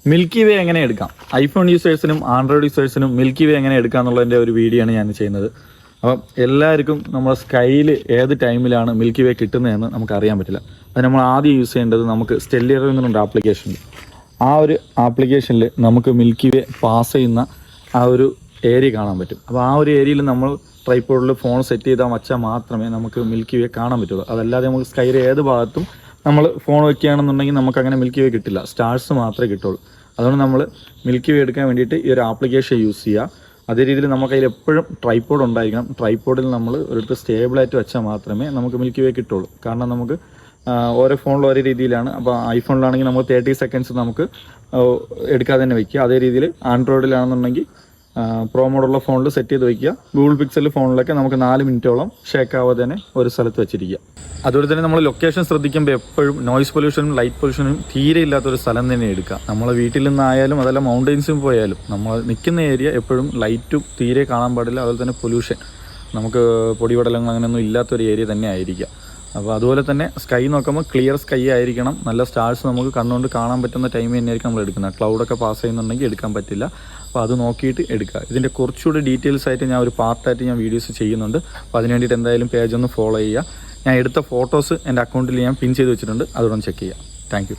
Milky വേ എങ്ങനെ എടുക്കാം, iPhone യൂസേഴ്സിനും Android യൂസേഴ്സിനും milky വേ എങ്ങനെ എടുക്കാം എന്നുള്ളതിൻ്റെ ഒരു വീഡിയോ ആണ് ഞാൻ ചെയ്യുന്നത്. അപ്പം എല്ലാവർക്കും നമ്മുടെ സ്കൈയിൽ ഏത് ടൈമിലാണ് മിൽക്കി വേ കിട്ടുന്നതെന്ന് നമുക്ക് അറിയാൻ പറ്റില്ല. അത് നമ്മൾ ആദ്യം യൂസ് ചെയ്യേണ്ടത് നമുക്ക് സ്റ്റെല്ലിയർ എന്നുണ്ട് ആപ്ലിക്കേഷൻ. ആ ഒരു ആപ്ലിക്കേഷനിൽ നമുക്ക് മിൽക്കി വേ പാസ് ചെയ്യുന്ന ആ ഒരു ഏരിയ കാണാൻ പറ്റും. അപ്പോൾ ആ ഒരു ഏരിയയിൽ നമ്മൾ ട്രൈപോഡിൽ ഫോൺ സെറ്റ് ചെയ്താൽ വച്ചാൽ മാത്രമേ നമുക്ക് മിൽക്കി വേ കാണാൻ പറ്റുള്ളൂ. അതല്ലാതെ നമുക്ക് സ്കൈയിൽ ഏത് ഭാഗത്തും നമ്മൾ ഫോൺ വയ്ക്കുകയാണെന്നുണ്ടെങ്കിൽ നമുക്കങ്ങനെ മിൽക്കി വേ കിട്ടില്ല, സ്റ്റാർസ് മാത്രമേ കിട്ടുള്ളൂ. അതുകൊണ്ട് നമ്മൾ മിൽക്കി വേ എടുക്കാൻ വേണ്ടിയിട്ട് ഈ ഒരു ആപ്ലിക്കേഷൻ യൂസ് ചെയ്യുക. അതേ രീതിയിൽ നമുക്ക് അതിൽ എപ്പോഴും ട്രൈപോഡ് ഉണ്ടായിരിക്കണം. ട്രൈപോഡിൽ നമ്മൾ ഒരിടത്ത് സ്റ്റേബിളായിട്ട് വെച്ചാൽ മാത്രമേ നമുക്ക് മിൽക്കി വേ കിട്ടുള്ളൂ. കാരണം നമുക്ക് ഓരോ ഫോണിലും ഓരോ രീതിയിലാണ്. അപ്പോൾ ഐഫോണിലാണെങ്കിൽ നമുക്ക് 30 സെക്കൻഡ്സ് നമുക്ക് എടുക്കാതെ തന്നെ വയ്ക്കുക. അതേ രീതിയിൽ ആൻഡ്രോയിഡിലാണെന്നുണ്ടെങ്കിൽ പ്രോ മോഡുള്ള ഫോണിൽ സെറ്റ് ചെയ്ത് വയ്ക്കുക. ഗൂഗിൾ പിക്സൽ ഫോണിലൊക്കെ നമുക്ക് 4 മിനിറ്റോളം ഷേക്ക് ആവാതെ തന്നെ ഒരു സ്ഥലത്ത് വെച്ചിരിക്കുക. അതുപോലെ തന്നെ നമ്മൾ ലൊക്കേഷൻ ശ്രദ്ധിക്കുമ്പോൾ എപ്പോഴും നോയ്സ് പൊല്യൂഷനും ലൈറ്റ് പൊല്യൂഷനും തീരെ ഇല്ലാത്തൊരു സ്ഥലം തന്നെ എടുക്കുക. നമ്മളെ വീട്ടിൽ നിന്നായാലും അതല്ല മൗണ്ടൻസിൽ പോയാലും നമ്മൾ നിൽക്കുന്ന ഏരിയ എപ്പോഴും ലൈറ്റും തീരെ കാണാൻ പാടില്ല. അതുപോലെ തന്നെ പൊല്യൂഷൻ നമുക്ക് പൊടിപടലങ്ങൾ അങ്ങനെയൊന്നും ഇല്ലാത്തൊരു ഏരിയ തന്നെ ആയിരിക്കുക. അപ്പോൾ അതുപോലെ തന്നെ സ്കൈ നോക്കുമ്പോൾ ക്ലിയർ സ്കൈ ആയിരിക്കണം. നല്ല സ്റ്റാർസ് നമുക്ക് കണ്ണുകൊണ്ട് കാണാൻ പറ്റുന്ന ടൈം തന്നെയായിരിക്കും നമ്മൾ എടുക്കുന്നത്. ക്ലൗഡൊക്കെ പാസ് ചെയ്യുന്നുണ്ടെങ്കിൽ എടുക്കാൻ പറ്റില്ല. അപ്പോൾ അത് നോക്കിയിട്ട് എടുക്കുക. ഇതിൻ്റെ കുറച്ചുകൂടി ഡീറ്റെയിൽസ് ആയിട്ട് ഞാൻ ഒരു പാർട്ടായിട്ട് ഞാൻ വീഡിയോസ് ചെയ്യുന്നുണ്ട്. അപ്പോൾ അതിന് വേണ്ടിയിട്ട് എന്തായാലും പേജ് ഒന്ന് ഫോളോ ചെയ്യുക. ഞാൻ എടുത്ത ഫോട്ടോസ് എൻ്റെ അക്കൗണ്ടിൽ ഞാൻ പിൻ ചെയ്ത് വെച്ചിട്ടുണ്ട്, അതുകൊണ്ട് ചെക്ക് ചെയ്യാം. Thank you.